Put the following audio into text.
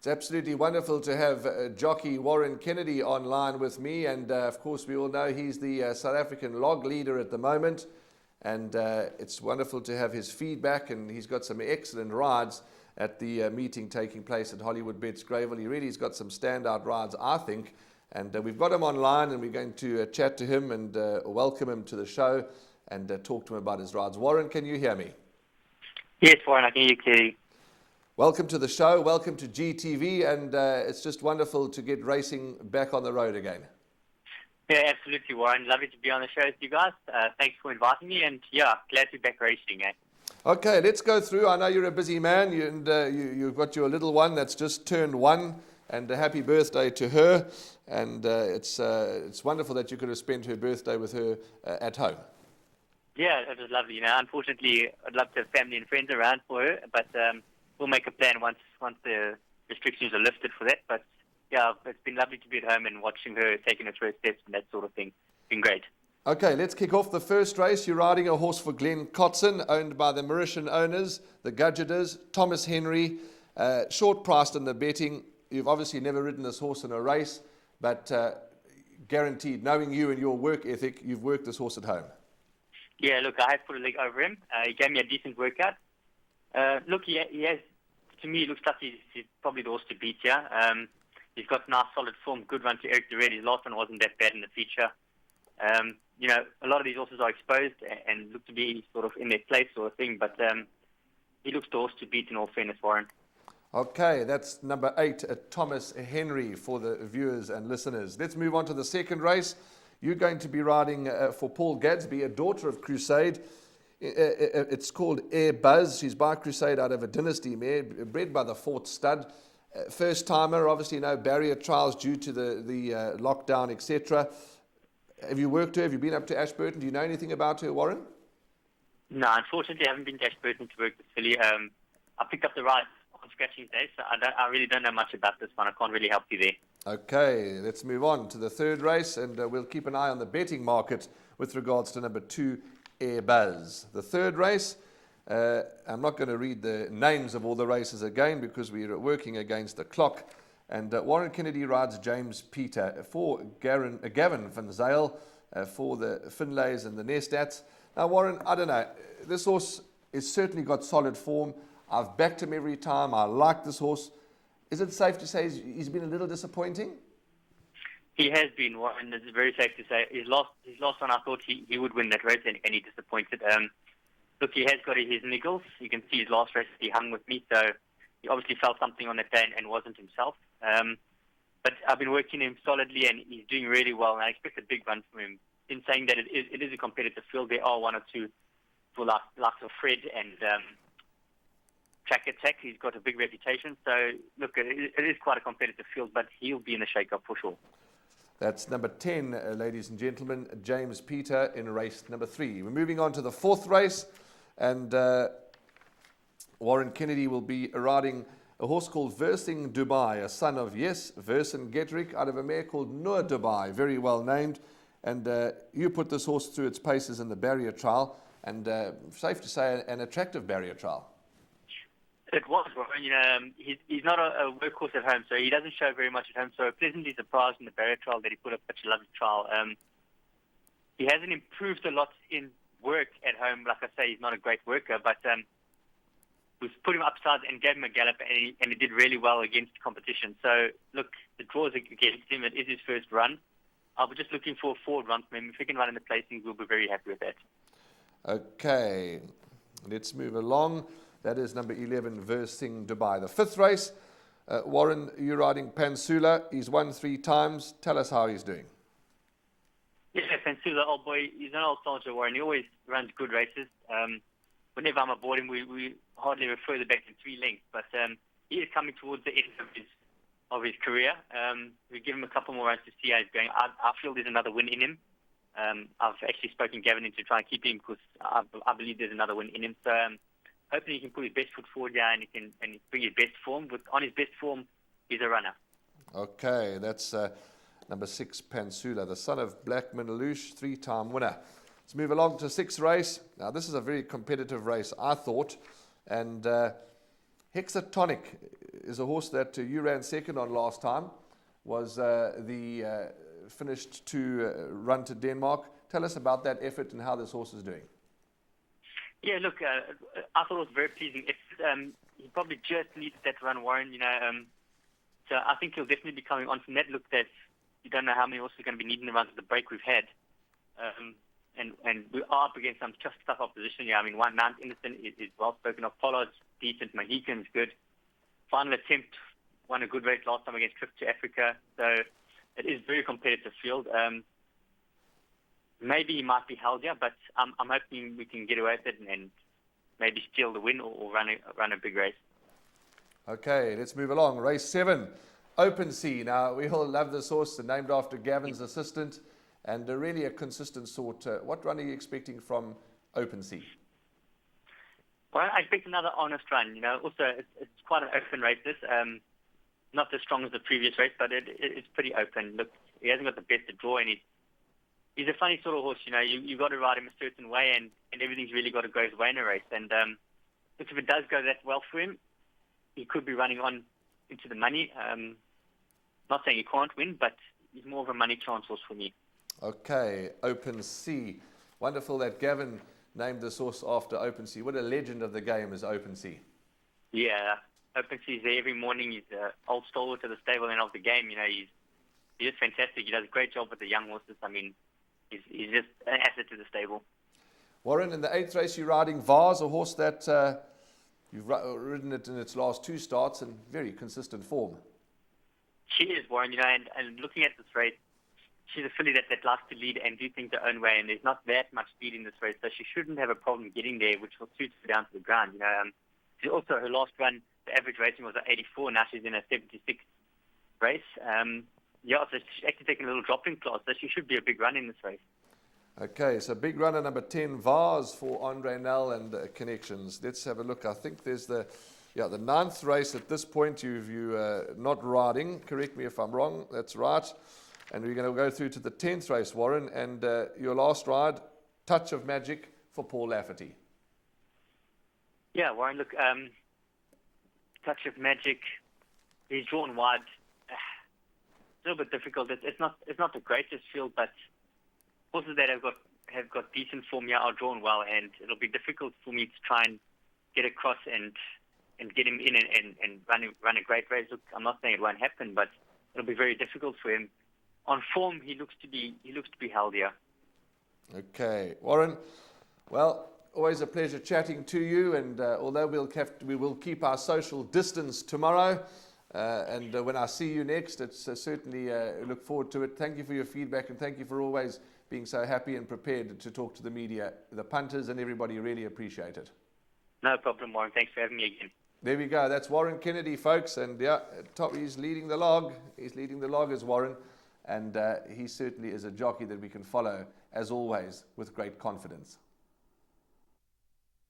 It's absolutely wonderful to have jockey Warren Kennedy online with me, and of course we all know he's the South African log leader at the moment, and it's wonderful to have his feedback, and he's got some excellent rides at the meeting taking place at Hollywood Bets Gravel. He really has got some standout rides, I think, and we've got him online, and we're going to chat to him and welcome him to the show and talk to him about his rides. Warren, can you hear me? Yes, Warren, I can hear you clearly. Welcome to the show, welcome to GTV, and it's just wonderful to get racing back on the road again. Yeah, absolutely, Warren. Lovely to be on the show with you guys. Thanks for inviting me, and yeah, glad to be back racing. Okay, let's go through. I know you're a busy man, you've got your little one that's just turned 1, and a happy birthday to her, and it's wonderful that you could have spent her birthday with her at home. Yeah, it was lovely. Unfortunately, I'd love to have family and friends around for her, but we'll make a plan once the restrictions are lifted for that. But yeah, it's been lovely to be at home and watching her taking her first steps and that sort of thing. It's been great. Okay, let's kick off the first race. You're riding a horse for Glenn Cotson, owned by the Mauritian owners, the Gudgeters, Thomas Henry, short priced in the betting. You've obviously never ridden this horse in a race, but guaranteed, knowing you and your work ethic, you've worked this horse at home. Yeah, look, I have put a leg over him. He gave me a decent workout. Look, he has, to me, it looks like he's probably the horse to beat here. He's got nice, solid form, good run to Eric de Red. His last one wasn't that bad in the feature. A lot of these horses are exposed and look to be sort of in their place sort of thing, but he looks the horse to beat in all fairness, Warren. Okay, that's number 8, Thomas Henry for the viewers and listeners. Let's move on to the second race. You're going to be riding for Paul Gadsby, a daughter of Crusade. It's called Air Buzz. She's by Crusade out of a dynasty mare, bred by the Fort Stud. First timer, obviously no barrier trials due to the lockdown, etc. Have you worked her? Have you been up to Ashburton? Do you know anything about her, Warren? No, unfortunately, I haven't been to Ashburton to work with filly. I picked up the ride on scratching day, so I really don't know much about this one. I can't really help you there. Okay, let's move on to the third race, and we'll keep an eye on the betting market with regards to number 2, Air Buzz. The third race, I'm not going to read the names of all the races again because we're working against the clock. And Warren Kennedy rides James Peter for Gavin van Zyl for the Finlays and the Nestats. Now, Warren, I don't know. This horse has certainly got solid form. I've backed him every time. I like this horse. Is it safe to say he's been a little disappointing? He has been, Warren. It's very safe to say. His last one, I thought he would win that race, and he disappointed. Look, he has got his niggles. You can see his last race, he hung with me, so he obviously felt something on that day and wasn't himself. But I've been working him solidly, and he's doing really well, and I expect a big run from him. In saying that it is a competitive field, there are one or two for likes of Fred and Track Attack. He's got a big reputation. So, look, it is quite a competitive field, but he'll be in the shake-up for sure. That's number 10, ladies and gentlemen, James Peter in race number 3. We're moving on to the fourth race, and Warren Kennedy will be riding a horse called Versing Dubai, a son of, yes, Versen Getrick, out of a mare called Noor Dubai, very well named. And you put this horse through its paces in the barrier trial, and safe to say, an attractive barrier trial. It was, Warren. He's not a workhorse at home, so he doesn't show very much at home. So pleasantly surprised in the barrier trial that he put up such a lovely trial. He hasn't improved a lot in work at home. Like I say, he's not a great worker, but we've put him upside and gave him a gallop, and he did really well against competition. So, look, the draws against him. It is his first run. I'll be just looking for a forward run from him. If he can run in the placings, we'll be very happy with that. Okay, let's move along. That is number 11, Versing Dubai. The fifth race, Warren, you're riding Pansula. He's won 3 times. Tell us how he's doing. Yeah, Pansula, old boy, he's an old soldier, Warren. He always runs good races. Whenever I'm aboard him, we hardly refer the back to 3 lengths, but he is coming towards the end of his career. We give him a couple more runs to see how he's going. I feel there's another win in him. I've actually spoken Gavin into trying to keep him because I believe there's another win in him. So hopefully he can put his best foot forward there and he can bring his best form. But on his best form, he's a runner. Okay, that's number 6, Pansula, the son of Blackman Alouche, 3-time winner. Let's move along to 6th race. Now, this is a very competitive race, I thought. And Hexatonic is a horse that you ran second on last time, was finished to run to Denmark. Tell us about that effort and how this horse is doing. Yeah, look, I thought it was very pleasing. He probably just needed that run, Warren. So I think he'll definitely be coming on from that. Look, that you don't know how many horses are going to be needing to run to the break we've had. And we are up against some tough opposition. Yeah, I mean, one Mount Innocent is well spoken of. Pollard's decent. Mohican's good. Final Attempt won a good race last time against Trip to Africa. So it is very competitive field. Maybe he might be held here, but I'm hoping we can get away with it and maybe steal the win or run a big race. Okay, let's move along. Race 7, Open Sea. Now, we all love this horse, named after Gavin's assistant, and really a consistent sort. What run are you expecting from Open Sea? Well, I expect another honest run. Also, it's quite an open race, this. Not as strong as the previous race, but it's pretty open. Look, he hasn't got the best to draw, and he's a funny sort of horse. You've got to ride him a certain way, and everything's really got to go his way in a race. And look, if it does go that well for him, he could be running on into the money. Not saying he can't win, but he's more of a money chance horse for me. Okay, Open Sea. Wonderful that Gavin named this horse after Open Sea. What a legend of the game is Open Sea. Yeah, Open Sea's there every morning. He's an old stalwart of the stable and of the game. He's just fantastic. He does a great job with the young horses. I mean, he's just an asset to the stable. Warren, in the 8th race, you're riding Vars, a horse that you've ridden it in its last 2 starts in very consistent form. She is, Warren, and looking at this race, she's a filly that likes to lead and do things her own way, and there's not that much speed in this race, so she shouldn't have a problem getting there, which will suit her down to the ground. She also, her last run, the average rating was at 84, now she's in a 76 race. So she's actually taking a little drop in class, so she should be a big run in this race. Okay, so big runner number 10, Vars for Andre Nel and Connections. Let's have a look. I think there's the 9th race at this point. You're not riding. Correct me if I'm wrong. That's right. And we're going to go through to the 10th race, Warren. And your last ride, Touch of Magic for Paul Lafferty. Yeah, Warren, look, Touch of Magic, he's drawn wide. It's a little bit difficult. It's not the greatest field, but horses that have got decent form here are drawn well, and it'll be difficult for me to try and get across and get him in and run a great race. Look, I'm not saying it won't happen, but it'll be very difficult for him. On form, he looks to be held here. Okay, Warren. Well, always a pleasure chatting to you. And although we will keep our social distance tomorrow, and when I see you next, it's certainly look forward to it. Thank you for your feedback, and thank you for always being so happy and prepared to talk to the media, the punters, and everybody. Really appreciate it. No problem, Warren. Thanks for having me again. There we go. That's Warren Kennedy, folks. And he's leading the log. He's leading the log as Warren. And he certainly is a jockey that we can follow, as always, with great confidence.